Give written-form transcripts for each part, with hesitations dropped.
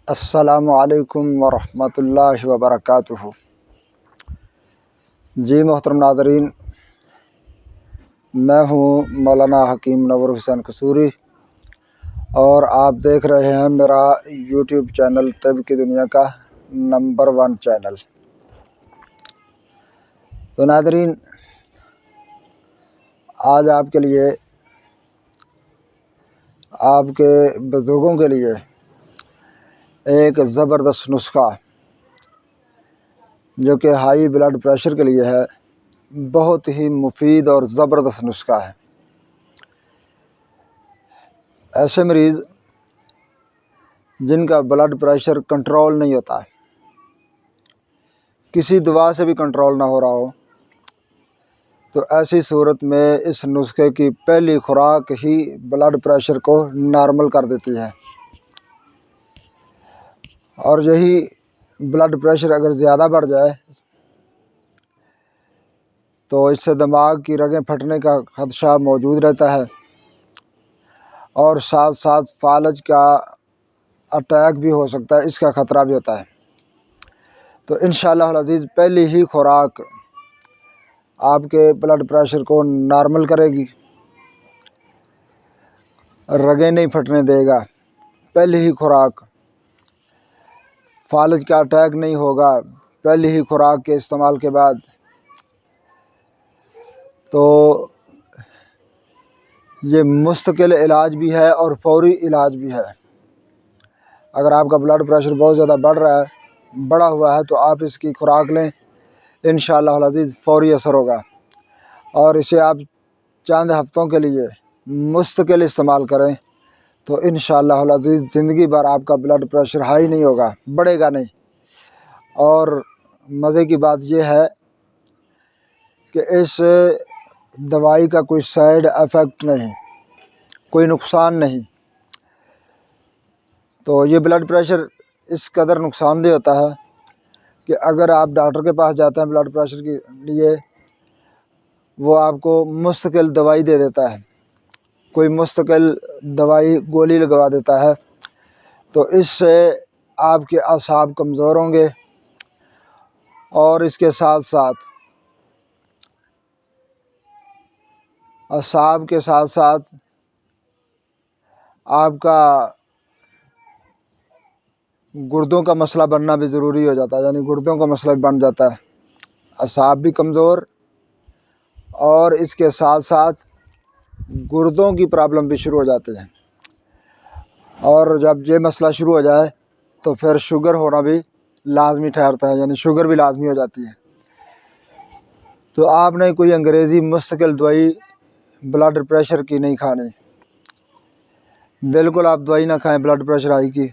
अस्सलामुअलैकुम वरहमतुल्लाहि वबरकातुहू। जी मोहतरम नाज़रीन, मैं हूँ मौलाना हकीम नवर हुसैन कसूरी और आप देख रहे हैं मेरा यूट्यूब चैनल तिब की दुनिया का नंबर 1 चैनल। तो नाज़रीन, आज आपके लिए, आपके बुज़ुर्गों के लिए एक ज़बरदस्त नुस्खा जो कि हाई ब्लड प्रेशर के लिए है, बहुत ही मुफीद और ज़बरदस्त नुस्खा है। ऐसे मरीज़ जिनका ब्लड प्रेशर कंट्रोल नहीं होता, किसी दवा से भी कंट्रोल ना हो रहा हो, तो ऐसी सूरत में इस नुस्खे की पहली खुराक ही ब्लड प्रेशर को नॉर्मल कर देती है। और यही ब्लड प्रेशर अगर ज़्यादा बढ़ जाए तो इससे दिमाग की रगें फटने का खदशा मौजूद रहता है और साथ साथ फालज का अटैक भी हो सकता है, इसका ख़तरा भी होता है। तो इंशाअल्लाह अज़ीज़ पहली ही खुराक आपके ब्लड प्रेशर को नॉर्मल करेगी, रगें नहीं फटने देगा। पहली ही खुराक, फालज का अटैक नहीं होगा पहली ही खुराक के इस्तेमाल के बाद। तो ये मुस्तकिल इलाज भी है और फौरी इलाज भी है। अगर आपका ब्लड प्रेशर बहुत ज़्यादा बढ़ा हुआ है तो आप इसकी खुराक लें, इंशाअल्लाह अज़ीज़ फौरी असर होगा। और इसे आप चंद हफ्तों के लिए मुस्तकिल इस्तेमाल करें तो इंशाअल्लाह अज़ीज़ ज़िंदगी भर आपका ब्लड प्रेशर हाई नहीं होगा, बढ़ेगा नहीं। और मज़े की बात यह है कि इस दवाई का कोई साइड इफ़ेक्ट नहीं, कोई नुकसान नहीं। तो ये ब्लड प्रेशर इस कदर नुकसानदेह होता है कि अगर आप डॉक्टर के पास जाते हैं ब्लड प्रेशर के लिए, वो आपको मुस्तकिल दवाई दे देता है, कोई मुस्तकिल दवाई गोली लगवा देता है। तो इससे आपके असाब कमज़ोर होंगे और इसके साथ साथ असाब के साथ साथ आपका गुर्दों का मसला बनना भी ज़रूरी हो जाता है, यानी गुर्दों का मसला भी बन जाता है, असाब भी कमज़ोर और इसके साथ साथ गुर्दों की प्रॉब्लम भी शुरू हो जाती है। और जब ये मसला शुरू हो जाए तो फिर शुगर होना भी लाजमी ठहरता है, यानी शुगर भी लाजमी हो जाती है। तो आपने कोई अंग्रेज़ी मुस्तकिल दवाई ब्लड प्रेशर की नहीं खानी, बिल्कुल आप दवाई ना खाएं ब्लड प्रेशर हाई की।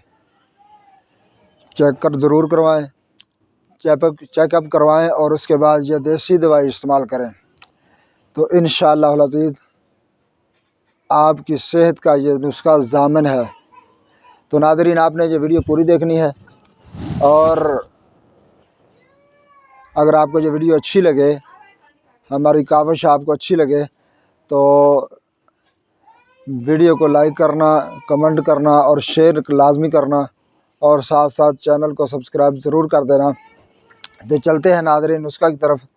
चेकअप ज़रूर करवाएं, चेकअप करवाएं और उसके बाद यह देसी दवाई इस्तेमाल करें। तो इंशाअल्लाह अज़ीज़ आपकी सेहत का ये नुस्खा ज़ामिन है। तो नाज़रीन, आपने ये वीडियो पूरी देखनी है और अगर आपको ये वीडियो अच्छी लगे, हमारी काविश आपको अच्छी लगे, तो वीडियो को लाइक करना, कमेंट करना और शेयर लाजमी करना और साथ साथ चैनल को सब्सक्राइब ज़रूर कर देना। तो चलते हैं नाज़रीन नुस्खा की तरफ।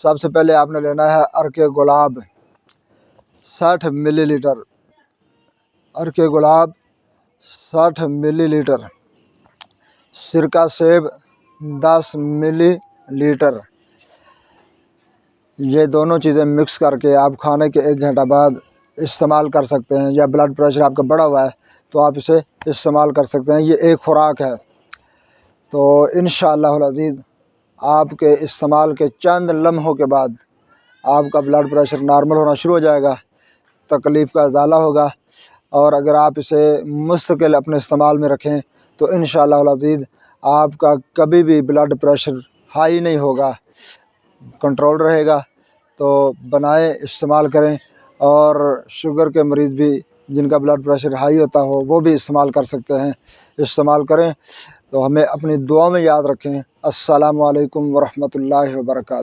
सबसे पहले आपने लेना है अर्के गुलाब 60 मिलीलीटर, अर्के गुलाब 60 मिलीलीटर, सिरका सेब 10 मिलीलीटर। ये दोनों चीज़ें मिक्स करके आप खाने के 1 घंटा बाद इस्तेमाल कर सकते हैं। या ब्लड प्रेशर आपका बढ़ा हुआ है तो आप इसे इस्तेमाल कर सकते हैं, ये एक खुराक है। तो इंशाअल्लाह अज़ीज़ आपके इस्तेमाल के चंद लम्हों के बाद आपका ब्लड प्रेशर नॉर्मल होना शुरू हो जाएगा, तकलीफ़ का इज़ाला होगा। और अगर आप इसे मुस्तकिल अपने इस्तेमाल में रखें तो इंशाअल्लाह अज़ीज़ आपका कभी भी ब्लड प्रेशर हाई नहीं होगा, कंट्रोल रहेगा। तो बनाएं, इस्तेमाल करें। और शुगर के मरीज़ भी जिनका ब्लड प्रेशर हाई होता हो वो भी इस्तेमाल कर सकते हैं, इस्तेमाल करें। तो हमें अपनी दुआ में याद रखें। अस्सलामु अलैकुम वरहमतुल्लाहि वबरकातुहू।